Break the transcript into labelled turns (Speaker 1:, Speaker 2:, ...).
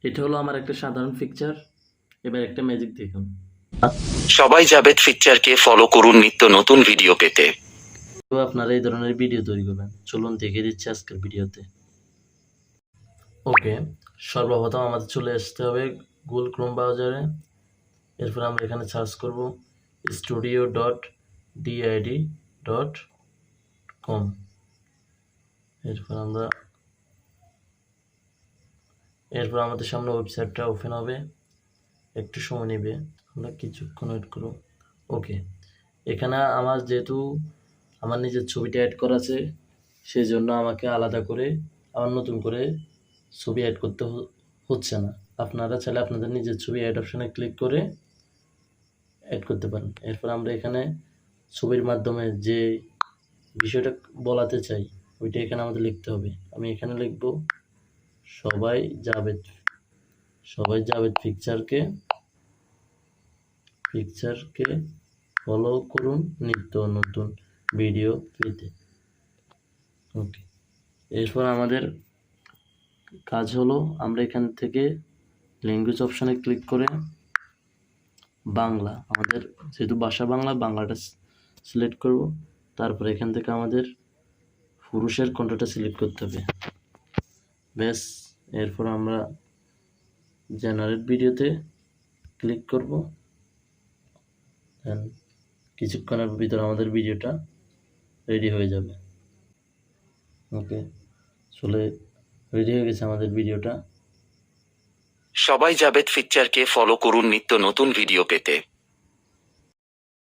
Speaker 1: এটা হলো আমার একটা সাধারণ পিকচার। এবার একটা ম্যাজিক দেখুন।
Speaker 2: সবাই জাবেদ পিকচারকে ফলো করুন নিত্য নতুন ভিডিও পেতে।
Speaker 1: তো আপনারা এই ধরনের ভিডিও তৈরি করবেন। চলুন দেখিয়ে দিচ্ছি আজকের ভিডিওতে। ওকে, সর্বপ্রথম আমাদের চলে আসতে হবে গুগল ক্রোম ব্রাউজারে। এরপর আমরা এখানে সার্চ করব studio.did.com। এরপর আমাদের সামনে ওয়েবসাইটটা ওপেন হবে, একটু সময় নেবে, আমরা কিছুক্ষণ ওয়েট করব। ওকে, এখানে আমার যেহেতু আমার নিজের ছবিটা অ্যাড করা আছে, সেই জন্য আমাকে আলাদা করে আবার নতুন করে ছবি অ্যাড করতে হচ্ছে না। আপনারা চাইলে আপনাদের নিজের ছবি অ্যাড অপশানে ক্লিক করে অ্যাড করতে পারেন। এরপর আমরা এখানে ছবির মাধ্যমে যে বিষয়টা বলাতে চাই ওইটা এখানে আমাদের লিখতে হবে। আমি এখানে লিখব সবাই জাবেদ পিকচারকে ফলো করুন নিত্য নতুন ভিডিও পেতে। ওকে, এরপর আমাদের কাজ হলো আমরা এখান থেকে ল্যাঙ্গুয়েজ অপশানে ক্লিক করে বাংলা, আমাদের যেহেতু ভাষা বাংলাটা সিলেক্ট করব। তারপর এখান থেকে আমাদের পুরুষের কণ্ঠটা সিলেক্ট করতে হবে। ব্যাস, এরপর আমরা জেনারেট ভিডিওতে ক্লিক করব। কিছুক্ষণের ভিতরে আমাদের ভিডিওটা রেডি হয়ে যাবে। ওকে, চলে রেডি হয়ে গেছে আমাদের ভিডিওটা।
Speaker 2: সবাই জাবেদ পিকচারকে ফলো করুন নিত্য নতুন ভিডিও পেতে।